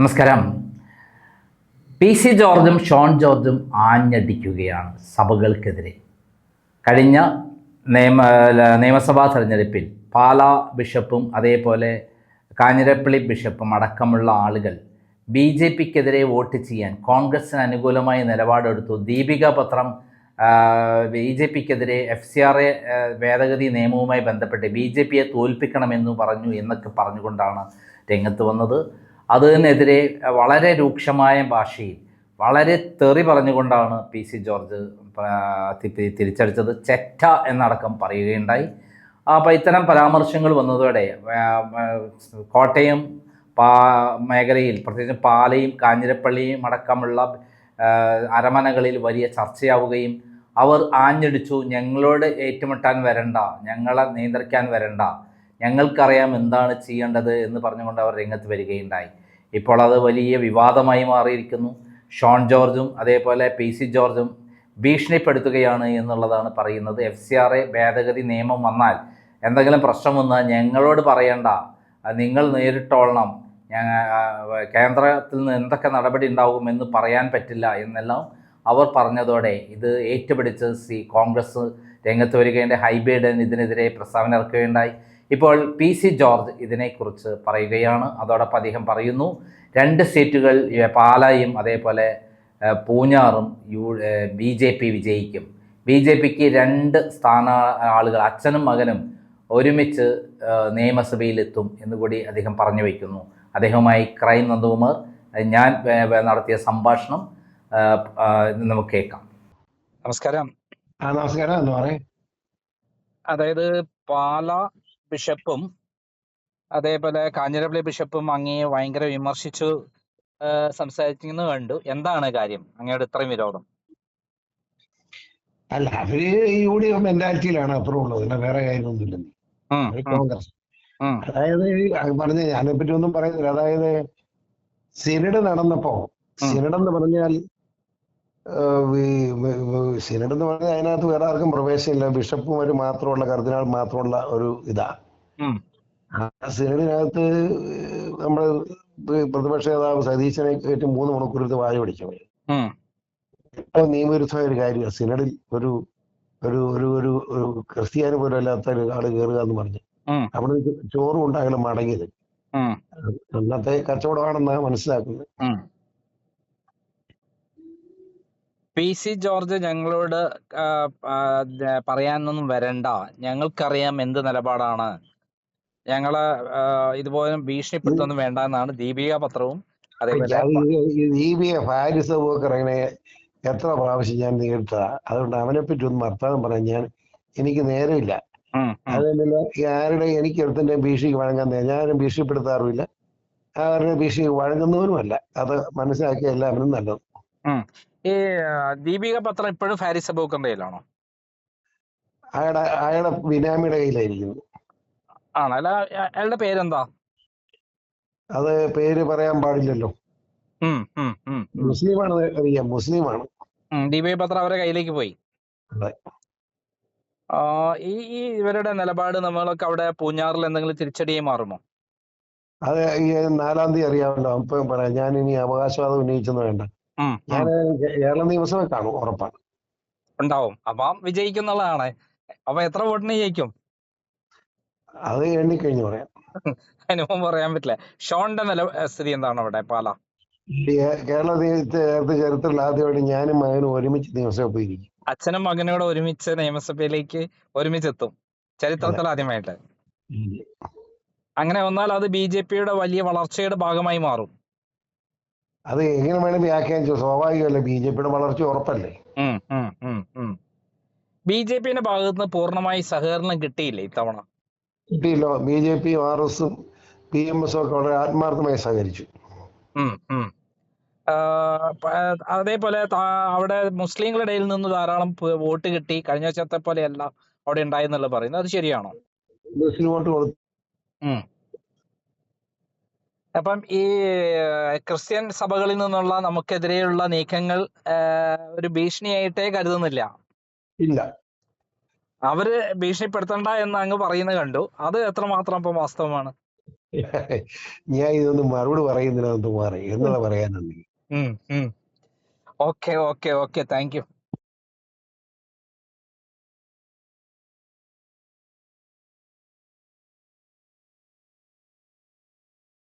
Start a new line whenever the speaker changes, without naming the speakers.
നമസ്കാരം. P C ജോർജും Sean ജോർജും ആഞ്ഞടിക്കുകയാണ് സഭകൾക്കെതിരെ. കഴിഞ്ഞ നിയമസഭാ തെരഞ്ഞെടുപ്പിൽ പാലാ ബിഷപ്പും അതേപോലെ കാഞ്ഞിരപ്പള്ളി ബിഷപ്പും അടക്കമുള്ള ആളുകൾ ബി ജെ പിക്കെതിരെ വോട്ട് ചെയ്യാൻ കോൺഗ്രസിന് അനുകൂലമായി നിലപാടെടുത്തു. ദീപിക പത്രം ബി ജെ പിക്കെതിരെ FCRA ഭേദഗതി നിയമവുമായി ബന്ധപ്പെട്ട് ബി ജെ പിയെ തോൽപ്പിക്കണമെന്ന് പറഞ്ഞു എന്നൊക്കെ പറഞ്ഞുകൊണ്ടാണ് രംഗത്ത് വന്നത്. അതിനെതിരെ വളരെ രൂക്ഷമായ ഭാഷയിൽ വളരെ തെറി പറഞ്ഞുകൊണ്ടാണ് പി സി ജോർജ് തിരിച്ചടിച്ചത്. ചെറ്റ എന്നടക്കം പറയുകയുണ്ടായി. അപ്പോൾ ഇത്തരം പരാമർശങ്ങൾ വന്നതോടെ കോട്ടയം മേഖലയിൽ പ്രത്യേകിച്ച് പാലയും കാഞ്ഞിരപ്പള്ളിയും അടക്കമുള്ള അരമനകളിൽ വലിയ ചർച്ചയാവുകയും അവർ ആഞ്ഞടിച്ചു, ഞങ്ങളോട് ഏറ്റുമുട്ടാൻ വരണ്ട, ഞങ്ങളെ നിയന്ത്രിക്കാൻ വരണ്ട, ഞങ്ങൾക്കറിയാം എന്താണ് ചെയ്യേണ്ടത് എന്ന് പറഞ്ഞുകൊണ്ട് അവർ രംഗത്ത് വരികയുണ്ടായി. ഇപ്പോൾ അത് വലിയ വിവാദമായി മാറിയിരിക്കുന്നു. ഷോൺ ജോർജും അതേപോലെ പി സി ജോർജും ഭീഷണിപ്പെടുത്തുകയാണ് എന്നുള്ളതാണ് പറയുന്നത്. FCRA ഭേദഗതി നിയമം വന്നാൽ എന്തെങ്കിലും പ്രശ്നം വന്നാൽ ഞങ്ങളോട് പറയണ്ട, നിങ്ങൾ നേരിട്ടോളണം, കേന്ദ്രത്തിൽ നിന്ന് എന്തൊക്കെ നടപടി ഉണ്ടാകുമെന്ന് പറയാൻ പറ്റില്ല എന്നെല്ലാം അവർ പറഞ്ഞതോടെ ഇത് ഏറ്റുപിടിച്ച് കോൺഗ്രസ് രംഗത്ത് വരികയുണ്ടായി. ഹൈബീഡൻ ഇതിനെതിരെ പ്രസ്താവന ഇറക്കുകയുണ്ടായി. ഇപ്പോൾ പി സി ജോർജ് ഇതിനെക്കുറിച്ച് പറയുകയാണ്. അതോടൊപ്പം അദ്ദേഹം പറയുന്നു, 2 സീറ്റുകൾ പാലായും അതേപോലെ പൂഞ്ഞാറും BJP വിജയിക്കും. BJPക്ക് 2 ആളുകൾ അച്ഛനും മകനും ഒരുമിച്ച് നിയമസഭയിലെത്തും എന്നുകൂടി അദ്ദേഹം പറഞ്ഞു വയ്ക്കുന്നു. അദ്ദേഹവുമായി ക്രൈം നന്ദകുമാർ ഞാൻ നടത്തിയ സംഭാഷണം നമുക്ക് കേൾക്കാം.
നമസ്കാരം.
നമസ്കാരം. എന്ന് പറയും.
അതായത് പാല ബിഷപ്പും അതേപോലെ കാഞ്ഞിരപ്പള്ളി ബിഷപ്പും അങ്ങയെ ഭയങ്കര വിമർശിച്ചു സംസാരിക്കുന്നത് കണ്ടു. എന്താണ് കാര്യം അങ്ങയുടെ ഇത്രയും വിരോധം?
അല്ല, അവര് UDF മെന്റാലിറ്റിയിലാണ് അപ്പുറം ഉള്ളത്, അല്ല വേറെ കാര്യമൊന്നുമില്ല. കോൺഗ്രസ് അതായത് പറഞ്ഞ അതിനെപ്പറ്റി ഒന്നും പറയുന്നില്ല. അതായത് സിനഡ് നടന്നപ്പോ, സിനഡ് എന്ന് പറഞ്ഞാൽ അതിനകത്ത് വേറെ ആർക്കും പ്രവേശനമില്ല, ബിഷപ്പുമാര് മാത്രമുള്ള, കർദിനാൾ മാത്രമുള്ള ഒരു ഇതാ. ആ സിനഡിനകത്ത് നമ്മുടെ പ്രതിപക്ഷ നേതാവ് സതീശനെ കയറ്റി 3 മണിക്കൂർ വായ പിടിച്ചു. ഇപ്പൊ നിയമവിരുദ്ധമായ ഒരു കാര്യമാണ് സിനഡിൽ ഒരു ഒരു ഒരു ഒരു ഒരു ക്രിസ്ത്യാനി പോലും അല്ലാത്ത ഒരാള് കയറുക എന്ന് പറഞ്ഞു. അവിടെ ചോറും ഉണ്ടാകലും മടങ്ങിയത് അന്നത്തെ കച്ചവടമാണെന്നാണ് മനസ്സിലാക്കുന്നത്.
പി സി ജോർജ് ഞങ്ങളോട് പറയാനൊന്നും വരണ്ട, ഞങ്ങൾക്കറിയാം എന്ത് നിലപാടാണ്, ഞങ്ങളെ ഇതുപോലെ ഭീഷണിപ്പെടുത്തൊന്നും വേണ്ട എന്നാണ് ദീപിക പത്രവും
ദീപിക ഫാരിസവും ഒക്കെ ഇറങ്ങണ എത്ര പ്രാവശ്യം ഞാൻ നേരിട്ടതാ. അതുകൊണ്ട് അവനെ പറ്റി ഒന്നും വർത്താനം പറയാൻ എനിക്ക് നേരമില്ല. അതുകൊണ്ടല്ല ആരുടെ എനിക്ക് എടുത്തിന്റെ ഭീഷണിക്ക് വഴങ്ങാൻ ഞാനും ഭീഷണിപ്പെടുത്താറുമില്ല, ആരുടെ ഭീഷണിക്ക് വഴങ്ങുന്നവനുമല്ല. അത് മനസ്സിലാക്കിയ എല്ലാവരും നല്ലത്.
ഈ ദീപിക പത്രം ഇപ്പോഴും ഫാരിസ് സബൂക്കറിന്റെ കയ്യിലാണോ?
അയാളുടെ ബിനാമിയുടെ കയ്യിലായിരിക്കുന്നു.
ആണോ? അല്ല, അയാളുടെ പേരെന്താ?
അത് പേര് പറയാൻ പാടില്ലല്ലോ. മുസ്ലിമാണ്, അറിയാം, മുസ്ലിമാണ്.
ദീപിക പത്രം അവരുടെ കയ്യിലേക്ക് പോയി. ഈ ഇവരുടെ നിലപാട് നമ്മളൊക്കെ അവിടെ പൂഞ്ഞാറിൽ എന്തെങ്കിലും തിരിച്ചടിയായി മാറുമോ?
അത് ഈ 4-ാം തീയതി അറിയാമല്ലോ. അപ്പൊ പറയാം. ഞാൻ ഇനി അവകാശവാദം ഉന്നയിച്ചെന്ന് വേണ്ട. ഞാൻ കേരള നിയമസഭ കാണും, ഉറപ്പാണ്
ഉണ്ടാവും. അപ്പം വിജയിക്കുന്നുള്ളതാണ്. അപ്പൊ എത്ര വോട്ടിന് ജയിക്കും?
അത് എണ്ണിക്കഴിഞ്ഞ് പറയാം.
അനുഭവം പറയാൻ പറ്റില്ല. ഷോണിന്റെ സ്ഥിതി എന്താണ് അവിടെ പാല?
കേരള ചരിത്രത്തിൽ ആദ്യമായിട്ട് ഞാനും മകനും ഒരുമിച്ച് നിയമസഭ പോയിരിക്കും.
അച്ഛനും മകനോട് ഒരുമിച്ച് നിയമസഭയിലേക്ക് ഒരുമിച്ചെത്തും, ചരിത്രത്തിൽ ആദ്യമായിട്ട്. അങ്ങനെ വന്നാൽ അത് BJPയുടെ വലിയ വളർച്ചയുടെ ഭാഗമായി മാറും.
അത് എങ്ങനെ വേണം വ്യാഖ്യാനിച്ചു, സ്വാഭാവികമല്ലേ. BJPയുടെ വളർച്ച ഉറപ്പല്ലേ.
BJPയുടെ ഭാഗത്ത് നിന്ന് പൂർണ്ണമായി സഹകരണം കിട്ടിയില്ലേ ഇത്തവണ?
കിട്ടിയില്ലോ. BJPയും RSസും PMSും ഒക്കെ വളരെ ആത്മാർത്ഥമായി സഹകരിച്ചു.
അതേപോലെ അവിടെ മുസ്ലിങ്ങളുടെ ഇടയിൽ നിന്ന് ധാരാളം വോട്ട് കിട്ടി. കഴിഞ്ഞ വർഷത്തെ പോലെയല്ല അവിടെ ഉണ്ടായെന്നുള്ള പറയുന്നത്, അത് ശരിയാണോ?
മുസ്ലിം വോട്ട് കൊടുത്തു.
അപ്പം ഈ ക്രിസ്ത്യൻ സഭകളിൽ നിന്നുള്ള നമുക്കെതിരെയുള്ള നീക്കങ്ങൾ ഒരു ഭീഷണിയായിട്ടേ കരുതുന്നില്ല.
ഇല്ല,
അവര് ഭീഷണിപ്പെടുത്തണ്ട എന്ന് അങ്ങ് പറയുന്നത് കണ്ടു. അത് എത്രമാത്രം ഇപ്പൊ വാസ്തവമാണ്?
ഞാൻ ഇതൊന്ന് മറുപടി പറയുന്നതിനകത്ത് മാറി എന്നതാ പറയാനുണ്ട്.
Okay okay okay thank you.